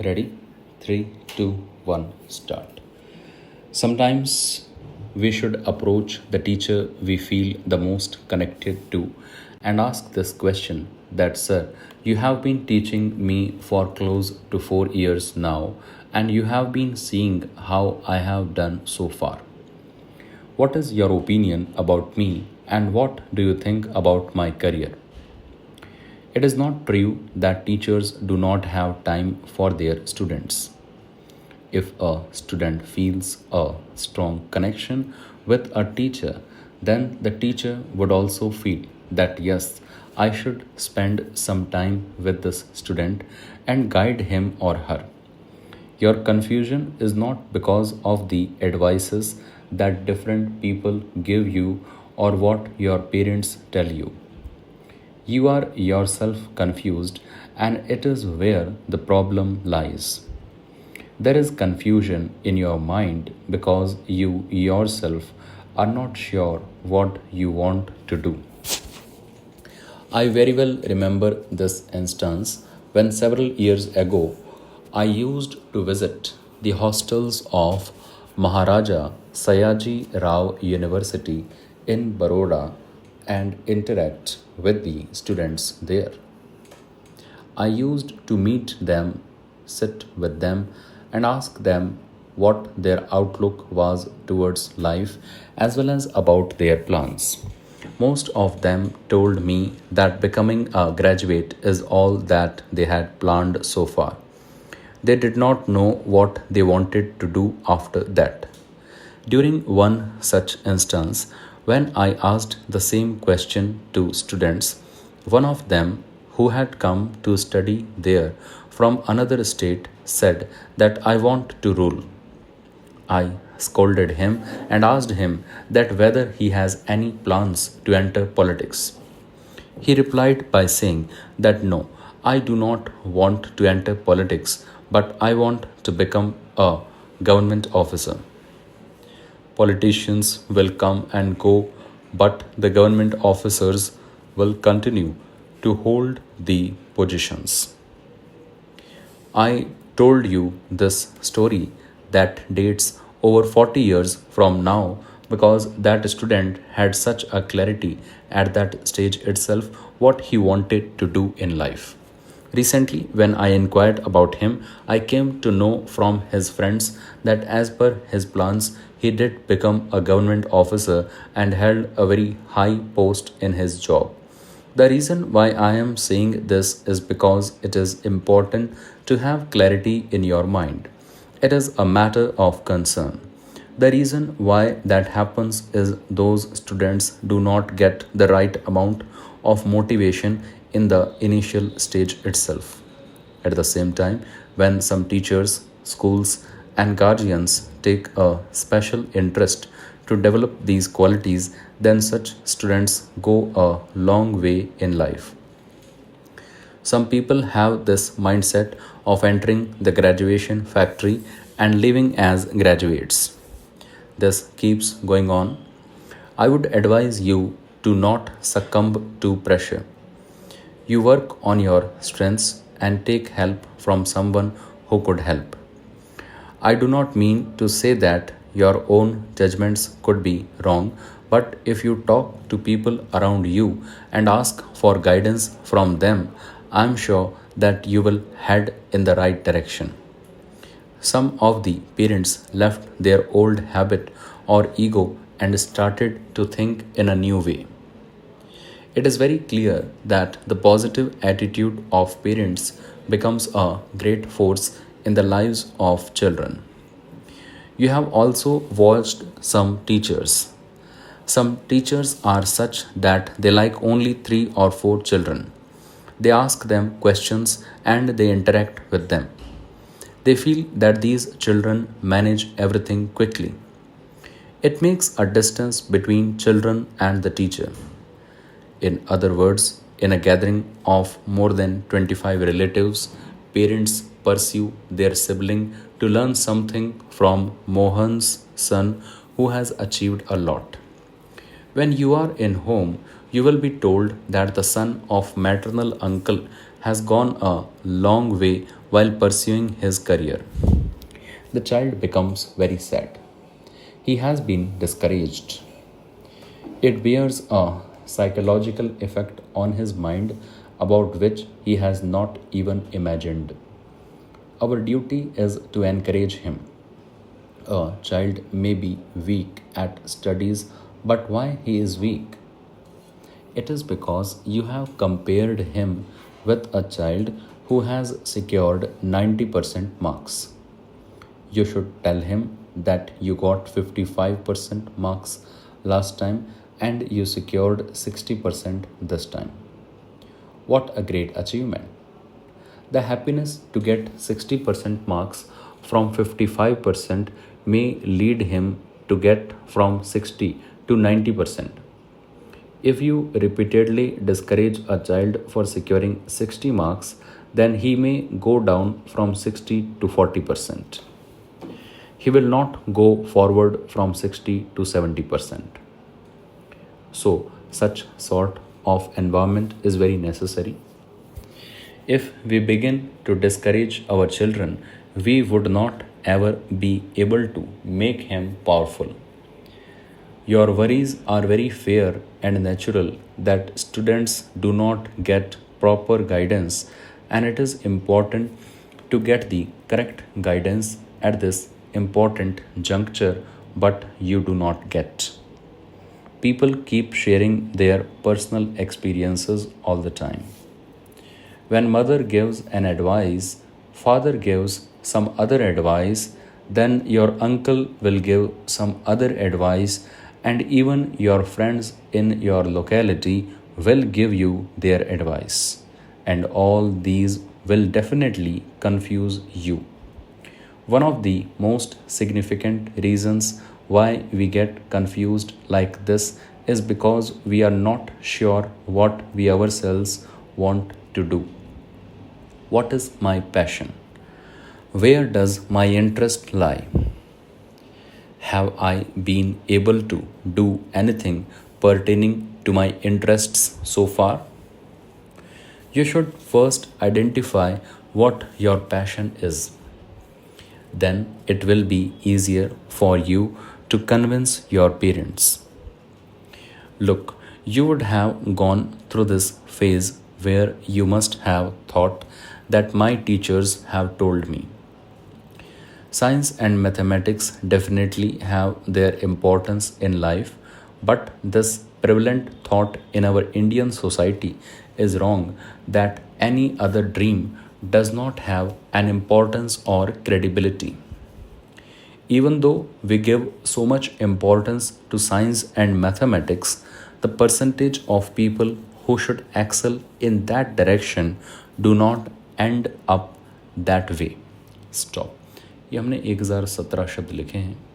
Ready? Three, two, one, start. Sometimes we should approach the teacher we feel the most connected to and ask this question that, sir, you have been teaching me for close to 4 years now, and you have been seeing how I have done so far. What is your opinion about me, and what do you think about my career? It is not true that teachers do not have time for their students. If a student feels a strong connection with a teacher, then the teacher would also feel that yes, I should spend some time with this student and guide him or her. Your confusion is not because of the advices that different people give you or what your parents tell you. You are yourself confused, and it is where the problem lies. There is confusion in your mind because you yourself are not sure what you want to do. I very well remember this instance when several years ago I used to visit the hostels of Maharaja Sayaji Rao University in Baroda and interact with the students there. I used to meet them, sit with them, and ask them what their outlook was towards life as well as about their plans. Most of them told me that becoming a graduate is all that they had planned so far. They did not know what they wanted to do after that. During one such instance, when I asked the same question to students, one of them who had come to study there from another state said that I want to rule. I scolded him and asked him that whether he has any plans to enter politics. He replied by saying that no, I do not want to enter politics, but I want to become a government officer. Politicians will come and go, but the government officers will continue to hold the positions. I told you this story that dates over 40 years from now because that student had such a clarity at that stage itself what he wanted to do in life. Recently, when I inquired about him, I came to know from his friends that as per his plans, he did become a government officer and held a very high post in his job. The reason why I am saying this is because it is important to have clarity in your mind. It is a matter of concern. The reason why that happens is those students do not get the right amount of motivation in the initial stage itself. At the same time, when some teachers, schools, and guardians take a special interest to develop these qualities, then such students go a long way in life. Some people have this mindset of entering the graduation factory and living as graduates. This keeps going on. I would advise you to not succumb to pressure. You work on your strengths and take help from someone who could help. I do not mean to say that your own judgments could be wrong, but if you talk to people around you and ask for guidance from them, I am sure that you will head in the right direction. Some of the parents left their old habit or ego and started to think in a new way. It is very clear that the positive attitude of parents becomes a great force in the lives of children. You have also watched some teachers. Some teachers are such that they like only 3 or 4 children. They ask them questions and they interact with them. They feel that these children manage everything quickly. It makes a distance between children and the teacher. In other words, in a gathering of more than 25 relatives, parents pursue their sibling to learn something from Mohan's son who has achieved a lot. When you are in home, you will be told that the son of maternal uncle has gone a long way while pursuing his career. The child becomes very sad. He has been discouraged. It bears a psychological effect on his mind about which he has not even imagined. Our duty is to encourage him. A child may be weak at studies, but why he is weak? It is because you have compared him with a child who has secured 90% marks. You should tell him that you got 55% marks last time and you secured 60% this time. What a great achievement! The happiness to get 60% marks from 55% may lead him to get from 60 to 90%. If you repeatedly discourage a child for securing 60 marks, then he may go down from 60 to 40%. He will not go forward from 60 to 70%. So, such sort of environment is very necessary. If we begin to discourage our children, we would not ever be able to make him powerful. Your worries are very fair and natural that students do not get proper guidance, and it is important to get the correct guidance at this important juncture, but you do not get. People keep sharing their personal experiences all the time. When mother gives an advice, father gives some other advice, then your uncle will give some other advice, and even your friends in your locality will give you their advice. And all these will definitely confuse you. One of the most significant reasons why we get confused like this is because we are not sure what we ourselves want to do. What is my passion? Where does my interest lie? Have I been able to do anything pertaining to my interests so far? You should first identify what your passion is. Then it will be easier for you to convince your parents. Look, you would have gone through this phase where you must have thought that my teachers have told me. Science and mathematics definitely have their importance in life, but this prevalent thought in our Indian society is wrong that any other dream does not have an importance or credibility. Even though we give so much importance to science and mathematics, the percentage of people who should excel in that direction do not end up that way. Stop. ये हमने 1017 शब्द लिखे हैं.